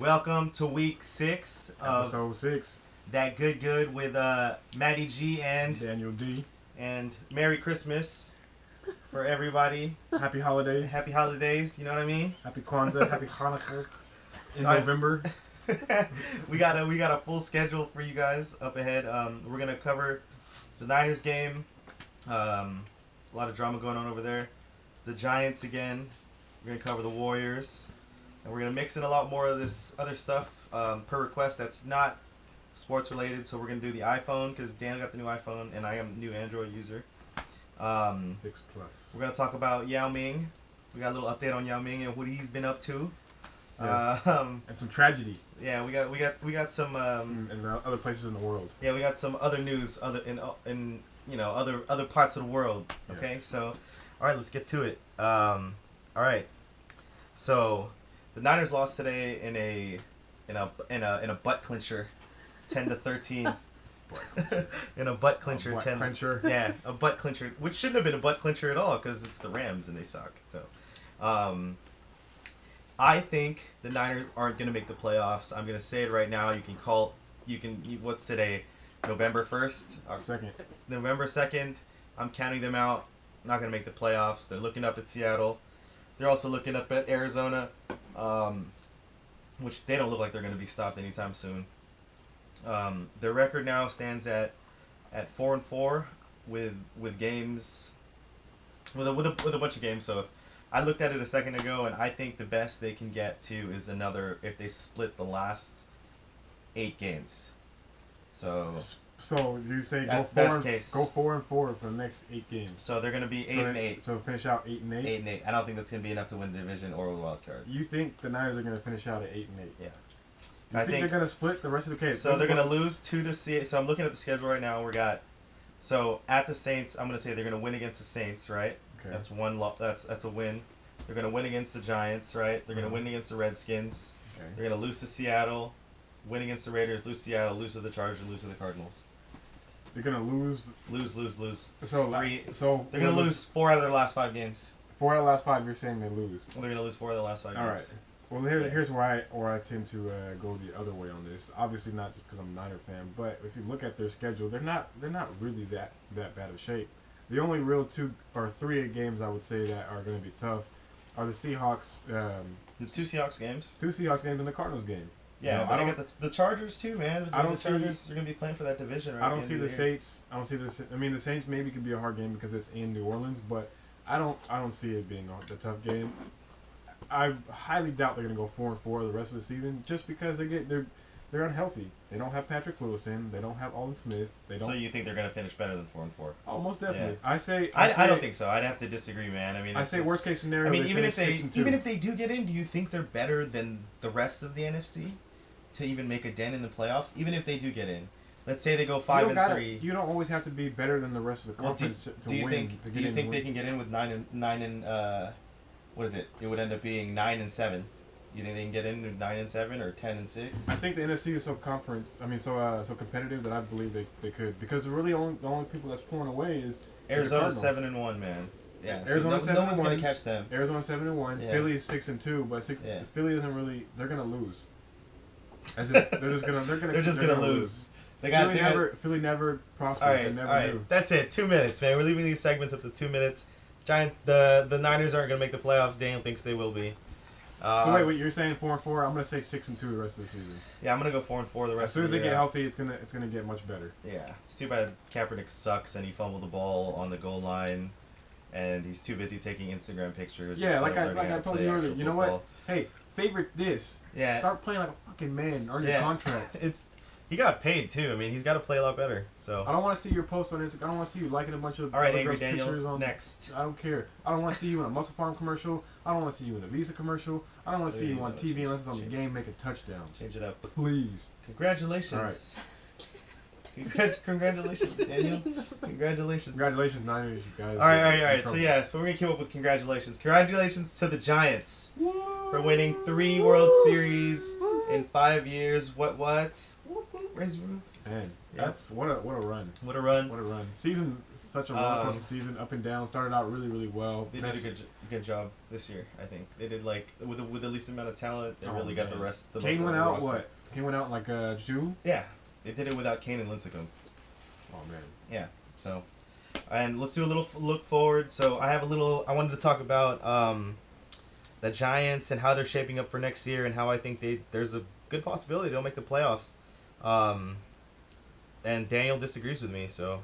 Welcome to week 6 of Episode 6. That Good with Matty G and Daniel D. And Merry Christmas for everybody. Happy holidays. Happy holidays, you know what I mean? Happy Kwanzaa. Happy Hanukkah. In November. we got a full schedule for you guys up ahead. We're gonna cover the Niners game. A lot of drama going on over there. The Giants again. We're gonna cover the Warriors. And we're going to mix in a lot more of this other stuff per request that's not sports related. So we're going to do the iPhone because Dan got the new iPhone and I am a new Android user. 6 plus. We're going to talk about Yao Ming. We got a little update on Yao Ming and what he's been up to. Yes. And some tragedy. Yeah, we got some in other places in the world. Yeah, we got some other news in other parts of the world. Okay? Yes. So all right, let's get to it. All right. So the Niners lost today in a butt clincher, 10-13. In a butt clincher, Yeah, a butt clincher, which shouldn't have been a butt clincher at all because it's the Rams and they suck. So, I think the Niners aren't gonna make the playoffs. I'm gonna say it right now. What's today? November 1st. November 2nd. I'm counting them out. Not gonna make the playoffs. They're looking up at Seattle. They're also looking up at Arizona, which they don't look like they're going to be stopped anytime soon. Their record now stands at 4-4 with games with a bunch of games. So if I looked at it a second ago, and I think the best they can get to is another if they split the last 8 games. So you say that's go best case. Go 4-4 for the next 8 games. So they're going to be 8-8. So finish out 8-8. 8-8. I don't think that's going to be enough to win the division or a wild card. You think the Niners are going to finish out at 8-8? Yeah. I think they're going to split the rest of the case. So they're going to lose 2 to Seattle. So I'm looking at the schedule right now. So at the Saints, I'm going to say they're going to win against the Saints, right? Okay. That's one. That's a win. They're going to win against the Giants, right? They're going to win against the Redskins. Okay. They're going to lose to Seattle, win against the Raiders, lose to Seattle, lose to the Chargers, lose to the Cardinals. They're gonna lose. Lose. So they're gonna lose 4 out of their last 5 games. 4 out of the last 5. You're saying they lose. They're gonna lose 4 out of the last 5 games. All right. Well, here's where I tend to go the other way on this. Obviously, not just because I'm a Niner fan, but if you look at their schedule, they're not really that bad of shape. The only real 2 or 3 games I would say that are going to be tough are the Seahawks. The 2 Seahawks games. 2 Seahawks games and the Cardinals game. Yeah, but I got the Chargers too, man. I don't the Chargers. You're gonna be playing for that division. Right I don't see the Saints. I don't see the. I mean, the Saints maybe could be a hard game because it's in New Orleans, but I don't see it being a tough game. I highly doubt they're gonna go 4-4 the rest of the season just because they're unhealthy. They don't have Patrick Lewis in. They don't have Alden Smith. They don't. So you think they're gonna finish better than 4-4? Oh, most definitely. Yeah. I don't think so. I'd have to disagree, man. I mean, I say worst case scenario. I mean, even if they do get in, do you think they're better than the rest of the NFC? To even make a dent in the playoffs, even if they do get in, let's say they go 5-3. You don't always have to be better than the rest of the conference do you think they can get in with 9 and what is it? It would end up being 9-7. You think they can get in with 9-7 or 10-6? I think the NFC is so competitive that I believe they could because the only people that's pulling away is Arizona 7-1, man. Yeah, Arizona so no one's gonna catch them. Arizona 7-1. Yeah. Philly is 6-2, but Philly isn't really. They're gonna lose. They're just gonna lose. Philly never prospers. All right. Do. That's it. 2 minutes, man. We're leaving these segments up to 2 minutes. The Niners aren't gonna make the playoffs. Daniel thinks they will be. So wait, you're saying 4-4? I'm gonna say 6-2 the rest of the season. Yeah, I'm gonna go 4-4 the rest. As soon as they get healthy, it's gonna get much better. Yeah, it's too bad Kaepernick sucks and he fumbled the ball on the goal line, and he's too busy taking Instagram pictures. Yeah, like I told you earlier. You know what? Hey, favorite this. Yeah. Start playing like a fucking man. Earn your contract. He got paid too. I mean, he's got to play a lot better. So I don't want to see your post on Instagram. I don't want to see you liking a bunch of Angry Daniel, pictures on next. I don't care. I don't want to see you in a Muscle Farm commercial. I don't want to see you in a Visa commercial. I don't want to see you on TV unless it's on the game. Make a touchdown. Change it up, please. Congratulations. All right. Congratulations, Daniel. Congratulations, Niners, you guys. All right. So we're gonna keep up with congratulations. Congratulations to the Giants for winning 3 World Series in 5 years. What? Where's Roof? Man, Yeah. that's what a run. What a run. What a run. Season, such a roller coaster season, up and down. Started out really, really well. They did a good job this year, I think. They did, like, with the least amount of talent, they really got the rest. The Kane most went of the out, roster. what? Kane went out in, like, June? Yeah. They did it without Kane and Lincecum. Oh, man. Yeah, so. And let's do a little look forward. So I wanted to talk about the Giants and how they're shaping up for next year and how I think there's a good possibility they'll make the playoffs. And Daniel disagrees with me, so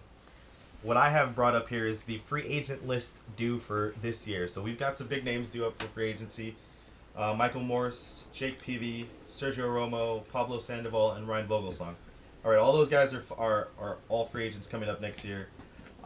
what I have brought up here is the free agent list due for this year. So we've got some big names due up for free agency. Michael Morse, Jake Peavy, Sergio Romo, Pablo Sandoval, and Ryan Vogelsong. All right, all those guys are all free agents coming up next year.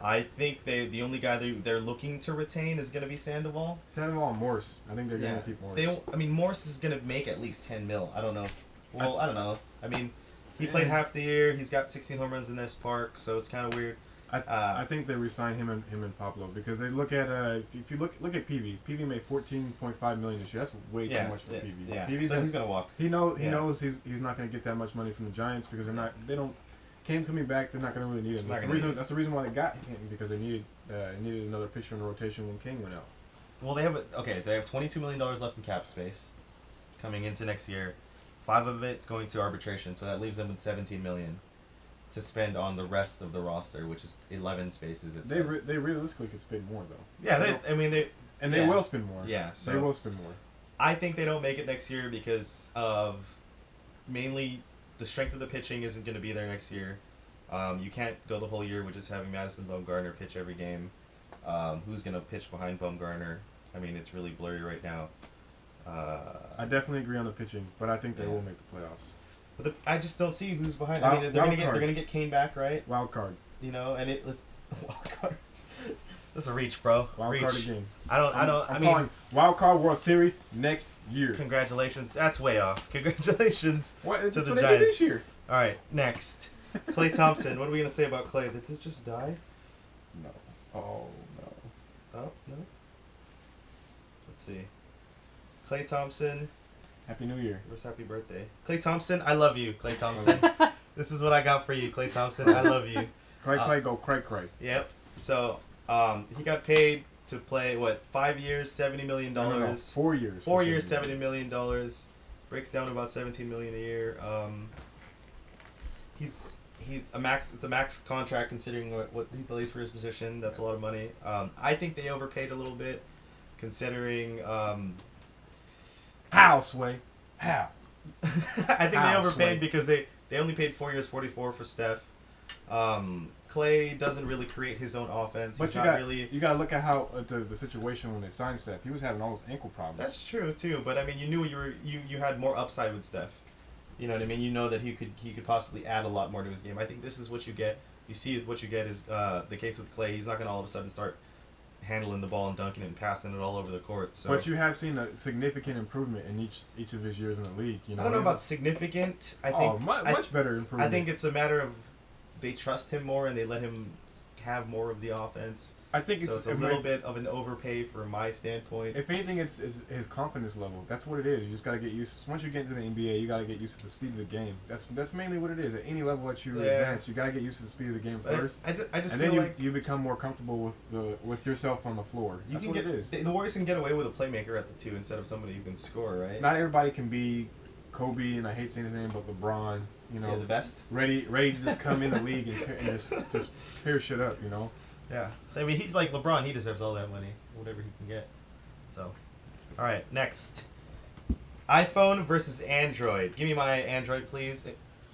I think the only guy they're looking to retain is going to be Sandoval. Sandoval and Morse. I think they're going to keep Morse. Morse is going to make at least 10 mil. I don't know. Well, I don't know. I mean, he played half the year. He's got 16 home runs in this park, so it's kind of weird. I think they re-signed him and Pablo because they look at if you look at Peavy. Peavy made $14.5 million this year. That's way too much for Peavy. Yeah, Peavy's so he's gonna walk. He knows he's not gonna get that much money from the Giants because they don't. Kane's coming back. They're not gonna really need him. That's the reason why they got him because they needed another pitcher in the rotation when Kane went out. Well, they have $22 million left in cap space coming into next year. 5 of it's going to arbitration, so that leaves them with $17 million to spend on the rest of the roster, which is 11 spaces. They realistically could spend more though. Yeah, they will spend more. Yeah, so they will spend more. I think they don't make it next year because of mainly the strength of the pitching isn't going to be there next year. You can't go the whole year with just having Madison Bumgarner pitch every game. Who's going to pitch behind Bumgarner? I mean, it's really blurry right now. I definitely agree on the pitching, but I think they will make the playoffs. But I just don't see who's behind. I mean, they're gonna get Kane back, right? Wild card. You know, and wild card. That's a reach, bro. Wild card again. I mean, Wild Card World Series next year. Congratulations. That's way off. Congratulations to the Giants. This year. All right, next. Clay Thompson. What are we gonna say about Clay? Did this just die? No. Oh no. Oh no. Let's see. Clay Thompson. Happy New Year. Where's happy birthday? Clay Thompson, I love you, Clay Thompson. This is what I got for you, Clay Thompson. I love you. Cray, Cray. Yep. So, he got paid to play, 5 years, $70 million? No, 4 years. 4 years, $70 million. Breaks down to about $17 million a year. He's a max. It's a max contract considering what he plays for his position. That's a lot of money. I think they overpaid a little bit, considering. How, Sway? How? I think they overpaid because they only paid 4 years, 44 for Steph. Clay doesn't really create his own offense. But you got to look at how the situation when they signed Steph. He was having all those ankle problems. That's true too, but I mean, you knew you had more upside with Steph. You know what I mean? You know that he could possibly add a lot more to his game. I think this is what you get. You see what you get is the case with Clay. He's not going to all of a sudden start handling the ball and dunking it and passing it all over the court. So. But you have seen a significant improvement in each of his years in the league. You know, I don't know about significant. I think much better improvement. I think it's a matter of they trust him more and they let him have more of the offense. I think it's a little bit of an overpay from my standpoint. If anything, it's his confidence level. That's what it is. You just got to get used. Once you get into the NBA, you got to get used to the speed of the game. That's mainly what it is. At any level that you advance, you got to get used to the speed of the game first. I just and feel then like you become more comfortable with yourself on the floor. That's what it is. The Warriors can get away with a playmaker at the 2 instead of somebody who can score, right? Not everybody can be Kobe, and I hate saying his name, but LeBron. You know, the best. Ready to just come in the league and just tear shit up. You know. Yeah. So, I mean, he's like LeBron. He deserves all that money, whatever he can get. So, all right, next. iPhone versus Android. Give me my Android, please.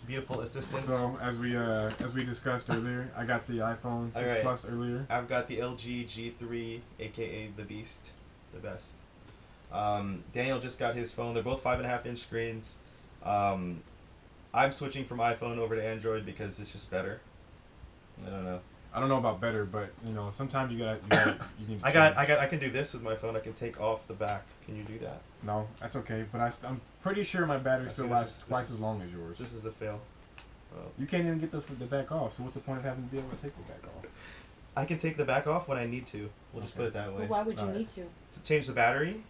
Beautiful assistant. So, as we discussed earlier, I got the iPhone 6 Plus earlier. I've got the LG G3, a.k.a. the Beast, the best. Daniel just got his phone. They're both 5.5-inch screens. I'm switching from iPhone over to Android because it's just better. I don't know. I don't know about better, but you know, sometimes you need to I can do this with my phone. I can take off the back. Can you do that? No, that's okay. But I'm pretty sure my battery still lasts twice as long as yours. This is a fail. You can't even get the back off. So what's the point of having to be able to take the back off? I can take the back off when I need to. We'll just put it that way. Well, why would you need to? To change the battery.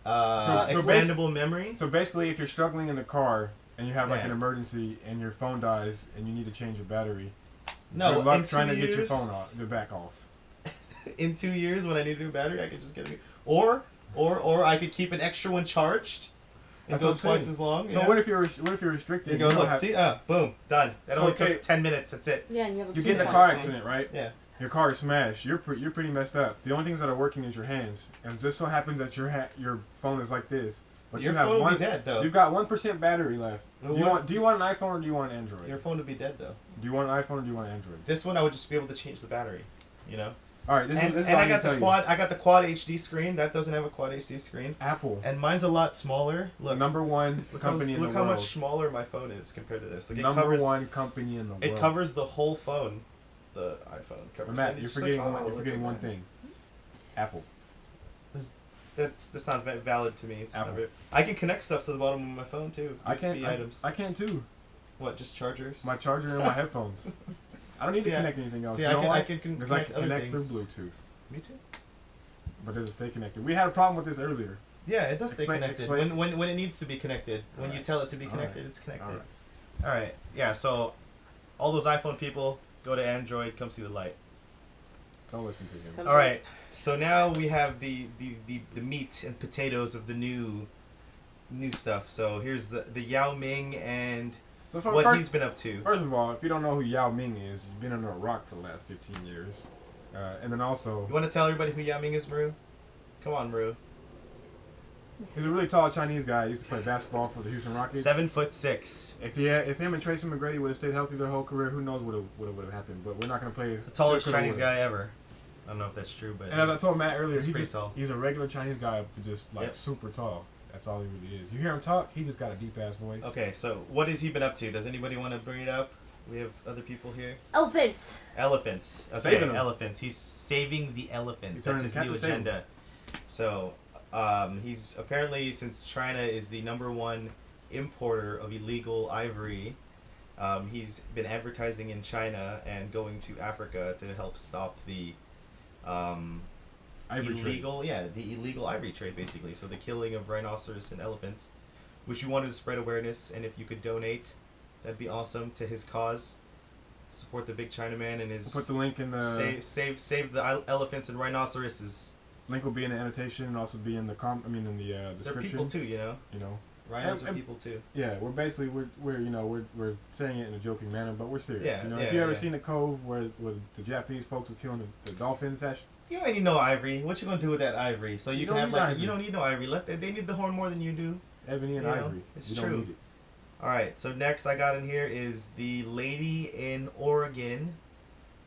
Expandable memory. So basically, if you're struggling in the car and you have like Yeah. an emergency and your phone dies and you need to change your battery. No, Good luck in 2 trying to get your years- phone off, your back off. In 2 years, when I need a new battery, I could just get a new. Or I could keep an extra one charged and That's go what I'm twice saying. as long. So yeah. what if you're restricted? You go, don't look, have- see, boom, done. That So, only okay. took 10 minutes. That's it. Yeah, and you have a You get in a coupon. car accident, right? Yeah. Your car is smashed. You're pretty messed up. The only things that are working is your hands, and it just so happens that your phone is like this. But Your you have phone one. would be dead, though. You've got 1% battery left. Well, Do you want an iPhone or do you want an Android? Your phone would be dead, though. Do you want an iPhone or do you want an Android? This one, I would just be able to change the battery. You know. All right, this And is all I I got can the tell quad. I got the quad HD screen. That doesn't have a quad HD screen. you. Apple, And mine's a lot smaller. Look. number one company in the Look world. how much smaller my phone is compared to this. Like, Number one company in the world. It covers the whole phone. The iPhone covers. But Matt, and you're it's just forgetting like, one. oh, You're look forgetting at one that. thing. Apple. That's not valid to me. It's Apple. not I can connect stuff to the bottom of my phone too. I USB can. items. I can too. What? Just chargers? My charger and my headphones. I don't need See, to connect anything else. See, you I know can, why? I can Because I connect can other connect through things. Bluetooth. Me too. But does it stay connected? We had a problem with this earlier. Yeah, it does stay Explain- connected. explain. When it needs to be connected. When you Alright. tell it to be Alright. connected, it's connected. Alright. All right. Yeah. So, all those iPhone people, go to Android. Come see the light. Don't listen to him. Come All right. So now we have the meat and potatoes of the new stuff. So here's the Yao Ming and So for, what first, he's been up to. first of all, if you don't know who Yao Ming is, you've been under a rock for the last 15 years. And then also, You want to tell everybody who Yao Ming is, Maru? Come on, Maru. he's a really tall Chinese guy. He used to play basketball for the Houston Rockets. 7'6". If him and Tracy McGrady would have stayed healthy their whole career, who knows what would have happened. But we're not going to play. The tallest shoulda, Chinese woulda. guy ever. I don't know if that's true, but. And as I told Matt earlier, he's pretty tall. he's a regular Chinese guy, but just like Yep. super tall. That's all he really is. You hear him talk, he just got a deep ass voice. Okay, so what has he been up to? Does anybody want to bring it up? We have other people here. Elephants. Elephants. Okay, Saving 'em. elephants. He's saving the elephants. He's That's turning his cat new to save 'em. agenda. So, he's apparently, since China is the #1 importer of illegal ivory, he's been advertising in China and going to Africa to help stop the Ivory trade. the illegal ivory trade, basically. So the killing of rhinoceros and elephants, which we wanted to spread awareness, and if you could donate, that'd be awesome to his cause. Support the big Chinaman and his We'll put the link in the save the elephants and rhinorosauruses. link will be in the annotation and also be in the in the They're description. people too, you know. You know. Rhinos are And- people too. Yeah, we're basically we're saying it in a joking manner, but we're serious. Yeah, you know, yeah, if you ever yeah. seen the Cove where the Japanese folks were killing the dolphins, that's You ain't need no ivory. What you gonna do with that ivory? So you You can don't have need like ivory. you don't need no ivory. They need the horn more than you do. ebony and You know, ivory. it's You true. don't need it. All right. So next I got in here is the lady in Oregon,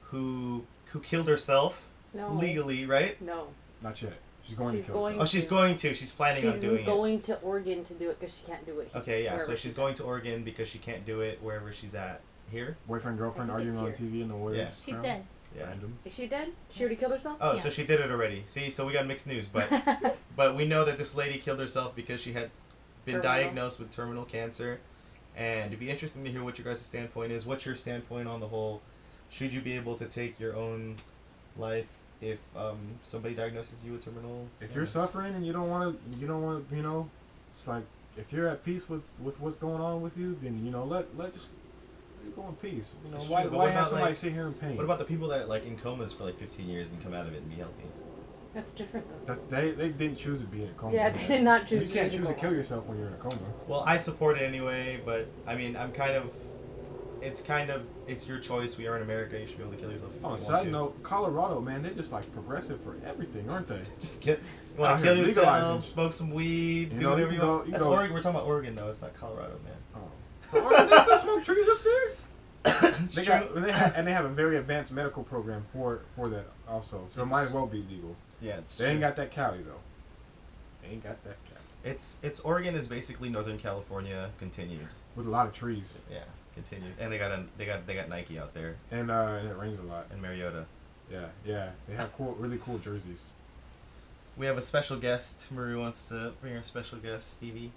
who killed herself No. legally, right? No. Not yet. She's going She's to kill going- herself. Oh, she's going to. She's planning on She's doing going to Oregon to do it because she can't do it. it. Okay, yeah. So wherever she's going to Oregon because she can't do it wherever she's at. Here. Boyfriend, girlfriend I think arguing on it's TV in the Warriors. Yeah. She's crowd. dead. Yeah. Random. Is she dead? She already killed herself? Oh, Yeah. so she did it already. See, so we got mixed news, but we know that this lady killed herself because she had been Terminal. diagnosed with terminal cancer, and it'd be interesting to hear what your guys' standpoint is. What's your standpoint on the whole? Should you be able to take your own life if somebody diagnoses you with terminal? If you're illness? suffering and you don't want to, you know, it's like if you're at peace with what's going on with you, then you know let just go in peace. You know, It's why true, but why what have about, somebody like, sit here in pain? What about the people that are like in comas for like 15 years and come out of it and be healthy? That's different though. they didn't choose to be in a coma. Yeah, they did not choose You can't to choose to go kill on. yourself when you're in a coma. Well, I support it anyway, but I mean, it's your choice. We are in America. You should be able to kill yourself if you On a want side to. note, Colorado, man, they're just like progressive for everything, aren't they? Just get. You want Out to kill here yourself, legalizing. smoke some weed, You do know, whatever you you go- want. you That's go- Oregon. We're talking about Oregon, though. It's not Colorado, man. Oh, they smoke trees up there. It's They true. got, they have a very advanced medical program for that also, so it might as well be legal. Yeah, it's They true. ain't got that Cali though. They ain't got that Cali It's Oregon is basically Northern California continued. with a lot of trees, Yeah, continued. And they got Nike out there and it rains a lot. and Mariota. Yeah, they have really cool jerseys. We have a special guest. Marie wants to bring our special guest, Stevie.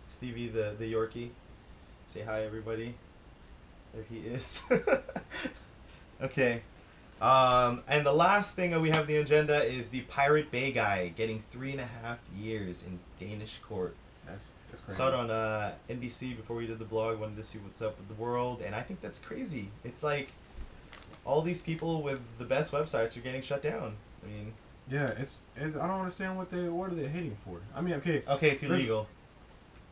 Stevie the Yorkie. Say hi, everybody. There he is. Okay. And the last thing that we have on the agenda is the Pirate Bay guy getting 3.5 years in Danish court. That's crazy. Saw it on NBC before we did the blog. Wanted to see what's up with the world, and I think that's crazy. It's like all these people with the best websites are getting shut down. I mean, yeah, it's I don't understand what are they hating for. I mean, okay, it's illegal,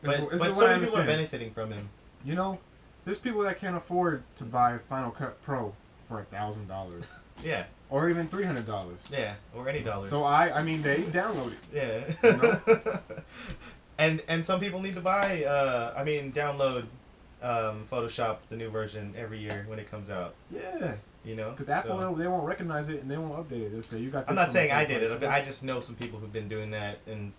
but so so many people are benefiting from him. You know, there's people that can't afford to buy Final Cut Pro for $1,000. Yeah. Or even $300. Yeah, or any dollars. So I mean, they download it. Yeah. You know? and some people need to buy. Download Photoshop, the new version, every year when it comes out. Yeah. You know. Because Apple, they won't recognize it and they won't update it. They'll say you got. I'm not saying I did it. I just know some people who've been doing that and.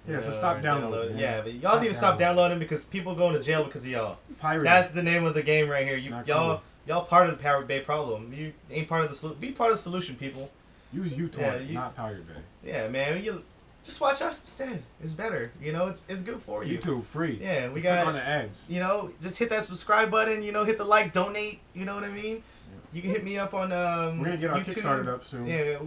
Yeah, so stop downloading. Yeah, but y'all need to stop downloading because people going to jail because of y'all. Pirating. That's the name of the game right here. Y'all part of the Pirate Bay problem. You ain't part of the solution. Be part of the solution, people. Use uTorrent, not Pirate Bay. Yeah, man. You just watch us instead. It's better. You know, it's good for you. YouTube free. Yeah, we just got click on the ads. You know, just hit that subscribe button. You know, hit the like, donate. You know what I mean? You can hit me up on we're gonna get our YouTube. Kickstarter up soon. Yeah,